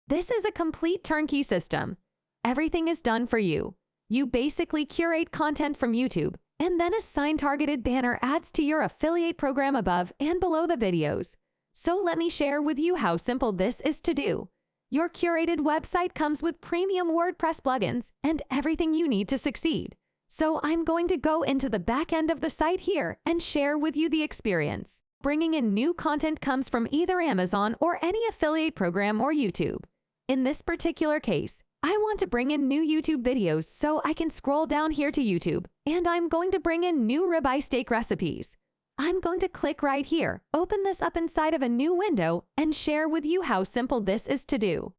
This is a complete turnkey system. Everything is done for you. You basically curate content from YouTube and then assign targeted banner ads to your affiliate program above and below the videos. So let me share with you how simple this is to do. Your curated website comes with premium WordPress plugins and everything you need to succeed. So I'm going to go into the back end of the site here and share with you the experience. Bringing in new content comes from either Amazon or any affiliate program or YouTube. In this particular case, I want to bring in new YouTube videos, so I can scroll down here to YouTube, and I'm going to bring in new ribeye steak recipes. I'm going to click right here, open this up inside of a new window, and share with you how simple this is to do.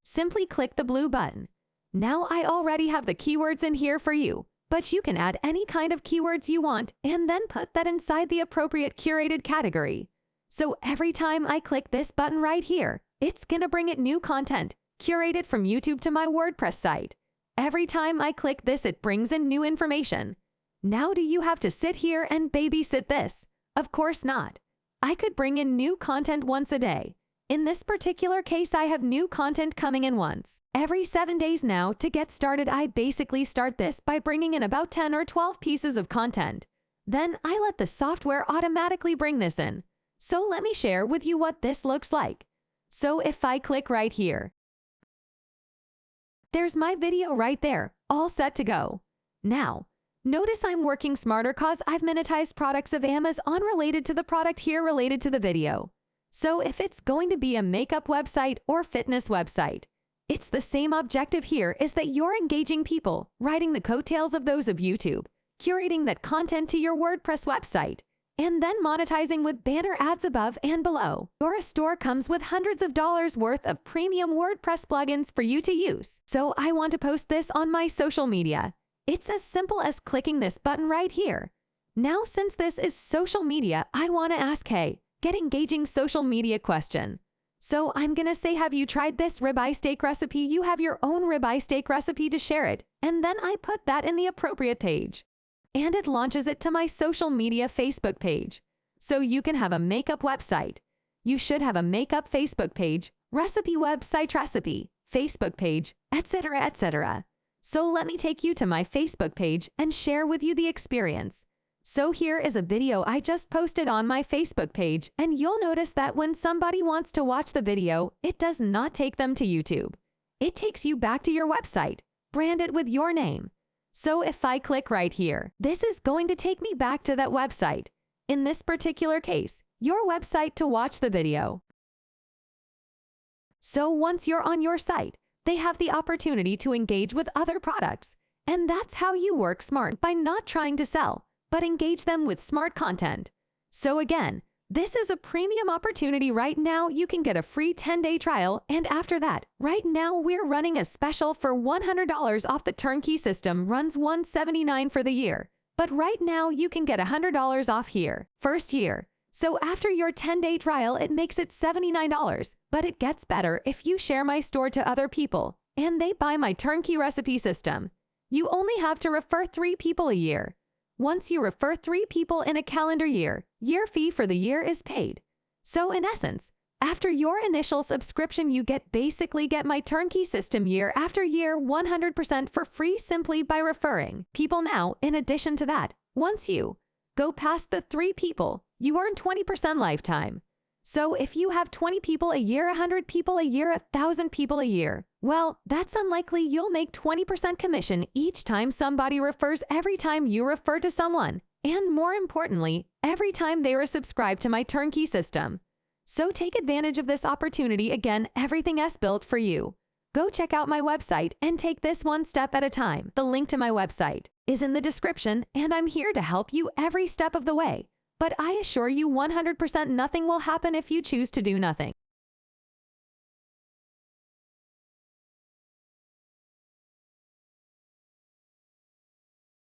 Simply click the blue button. Now I already have the keywords in here for you, but you can add any kind of keywords you want and then put that inside the appropriate curated category. So every time I click this button right here, it's gonna bring it new content, curated from YouTube to my WordPress site. Every time I click this, it brings in new information. Now do you have to sit here and babysit this? Of course not. I could bring in new content once a day. In this particular case, I have new content coming in once every 7 days now. To get started, I basically start this by bringing in about 10 or 12 pieces of content. Then I let the software automatically bring this in. So let me share with you what this looks like. So if I click right here, there's my video right there, all set to go. Now, notice I'm working smarter cause I've monetized products of Amazon related to the product here related to the video. So if it's going to be a makeup website or fitness website, it's the same objective here is that you're engaging people, riding the coattails of those of YouTube, curating that content to your WordPress website, and then monetizing with banner ads above and below. Your store comes with hundreds of dollars worth of premium WordPress plugins for you to use. So I want to post this on my social media. It's as simple as clicking this button right here. Now, since this is social media, I want to ask, hey, get engaging social media question. So I'm gonna say, have you tried this ribeye steak recipe? You have your own ribeye steak recipe to share it, and then I put that in the appropriate page. And it launches it to my social media Facebook page. So you can have a makeup website. You should have a makeup Facebook page, recipe website recipe, Facebook page, etc., etc. So let me take you to my Facebook page and share with you the experience. So here is a video I just posted on my Facebook page, and you'll notice that when somebody wants to watch the video, it does not take them to YouTube. It takes you back to your website, brand it with your name. So if I click right here, this is going to take me back to that website. In this particular case, your website to watch the video. So once you're on your site, they have the opportunity to engage with other products. And that's how you work smart, by not trying to sell, but engage them with smart content. So again, this is a premium opportunity right now. You can get a free 10-day trial, and after that, right now we're running a special for $100 off the turnkey system, runs $179 for the year. But right now you can get $100 off here, first year. So after your 10-day trial, it makes it $79, but it gets better if you share my store to other people, and they buy my turnkey recipe system. You only have to refer 3 people a year. Once you refer 3 people in a calendar year, your fee for the year is paid. So in essence, after your initial subscription, you basically get my turnkey system year after year 100% for free simply by referring people. Now, in addition to that, once you go past the 3 people, you earn 20% lifetime. So if you have 20 people a year, 100 people a year, 1,000 people a year, well, that's unlikely you'll make 20% commission each time somebody refers, every time you refer to someone, and more importantly, every time they are subscribed to my turnkey system. So take advantage of this opportunity. Again, everything is built for you. Go check out my website and take this one step at a time. The link to my website is in the description, and I'm here to help you every step of the way. But I assure you 100% nothing will happen if you choose to do nothing.